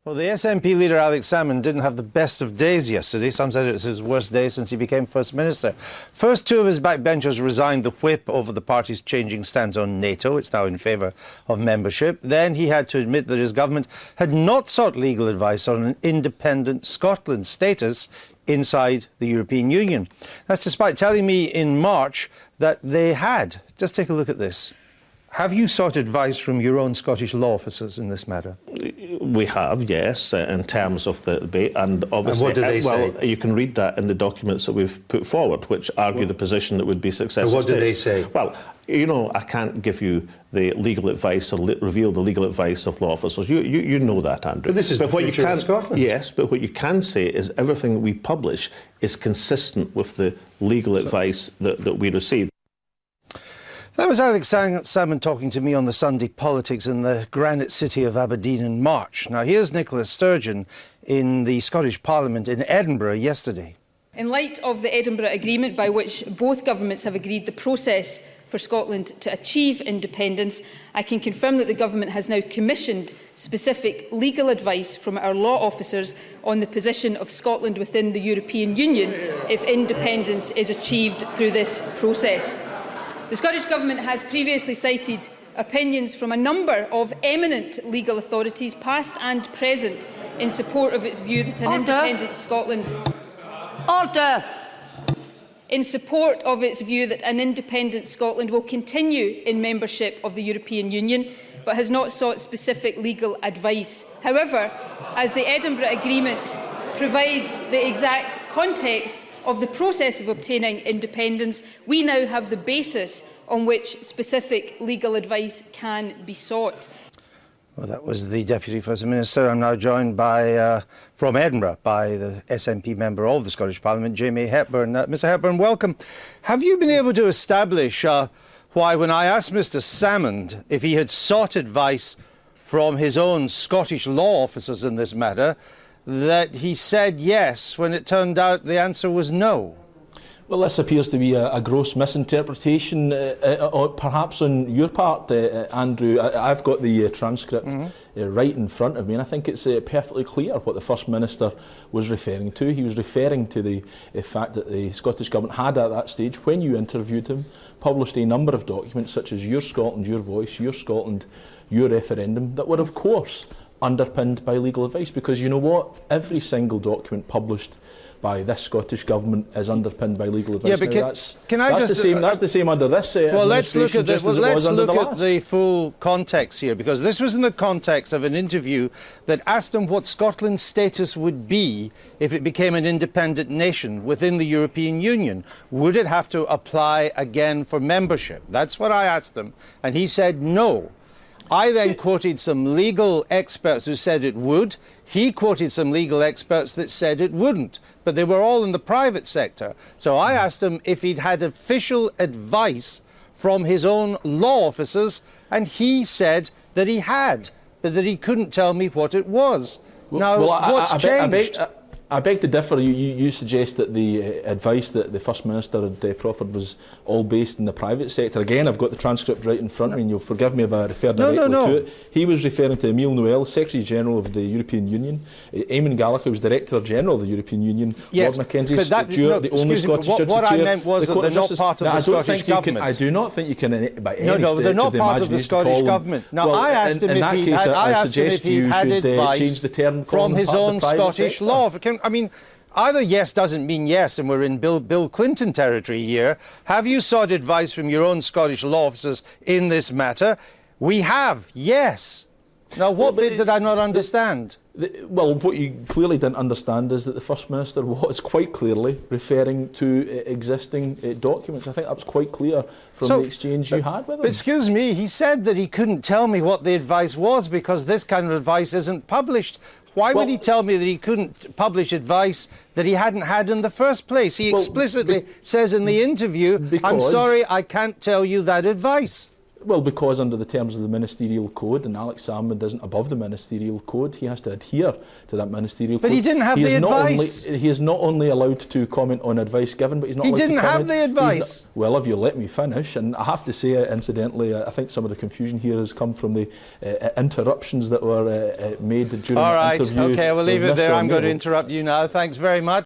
Well, the SNP leader Alex Salmond didn't have the best of days yesterday. Some said it was his worst day since he became First Minister. First, two of his backbenchers resigned the whip over the party's changing stance on NATO. It's now in favour of membership. Then he had to admit that his government had not sought legal advice on an independent Scotland status inside the European Union. That's despite telling me in March that they had. Just take a look at this. Have you sought advice from your own Scottish law officers in this matter? We have, yes, in terms of the debate. And obviously, what do they say? Well, you can read that in the documents that we've put forward, which argue the position that would be successful. What do they say? Well, you know, I can't give you the legal advice or reveal the legal advice of law officers. You know that, Andrew. But this is the future of Scotland. Yes, but what you can say is everything that we publish is consistent with the legal advice that we receive. That was Alex Salmond talking to me on the Sunday Politics in the granite city of Aberdeen in March. Now here's Nicola Sturgeon in the Scottish Parliament in Edinburgh yesterday. In light of the Edinburgh Agreement, by which both governments have agreed the process for Scotland to achieve independence, I can confirm that the Government has now commissioned specific legal advice from our law officers on the position of Scotland within the European Union if independence is achieved through this process. The Scottish Government has previously cited opinions from a number of eminent legal authorities, past and present, in support of its view that an independent Scotland... Order! In support of its view that an independent Scotland will continue in membership of the European Union, but has not sought specific legal advice. However, as the Edinburgh Agreement provides the exact context of the process of obtaining independence, we now have the basis on which specific legal advice can be sought. Well, that was the Deputy First Minister. I'm now joined by, from Edinburgh by the SNP member of the Scottish Parliament, Jamie Hepburn. Mr Hepburn, welcome. Have you been able to establish why, when I asked Mr Salmond if he had sought advice from his own Scottish law officers in this matter, that he said yes, when it turned out the answer was no? Well, this appears to be a gross misinterpretation, perhaps on your part, Andrew. I've got the transcript right in front of me, and I think it's perfectly clear what the First Minister was referring to. He was referring to the fact that the Scottish Government had, at that stage, when you interviewed him, published a number of documents, such as Your Scotland, Your Voice, Your Scotland, Your Referendum, that were, of course, underpinned by legal advice. Because you know what? Every single document published by this Scottish Government is underpinned by legal advice. Yeah, but that's the same under this well, let's look at this. Well, let's look at the full context here, because this was in the context of an interview that asked him what Scotland's status would be if it became an independent nation within the European Union. Would it have to apply again for membership? That's what I asked him, and he said no. I then quoted some legal experts who said it would. He quoted some legal experts that said it wouldn't, but they were all in the private sector. So I asked him if he'd had official advice from his own law officers, and he said that he had, but that he couldn't tell me what it was. Now, what's changed? I beg to differ. You suggest that the advice that the First Minister had proffered was all based in the private sector. Again, I've got the transcript right in front of me, and you'll forgive me if I refer directly to it. He was referring to Emile Noel, Secretary-General of the European Union. Eamon Gallagher was Director-General of the European Union. Yes, Lord Mackenzie, but that, the only Scottish judge. What I meant was that they're not part of the Scottish Government. I do not think you can, by any stretch they're not part of the Scottish Government. Now, I asked him if he'd had advice from his own Scottish law. I mean, either yes doesn't mean yes, and we're in Bill Clinton territory here. Have you sought advice from your own Scottish law officers in this matter? We have, yes. Now, what bit did I not understand? Well, what you clearly didn't understand is that the First Minister was quite clearly referring to existing documents. I think that was quite clear from the exchange you had with him. But excuse me, he said that he couldn't tell me what the advice was because this kind of advice isn't published. Why would he tell me that he couldn't publish advice that he hadn't had in the first place? He explicitly says in the interview, I'm sorry, I can't tell you that advice. Well, because under the terms of the ministerial code, and Alex Salmond isn't above the ministerial code, he has to adhere to that ministerial code. But he didn't have the advice. He is not only allowed to comment on advice given, but he's not allowed to comment. He didn't have the advice. Well, if you let me finish, and I have to say, incidentally, I think some of the confusion here has come from the interruptions that were made during All the right, interview. okay, we'll leave it with there. Mr. I'm going to O'Neill. interrupt you now. Thanks very much.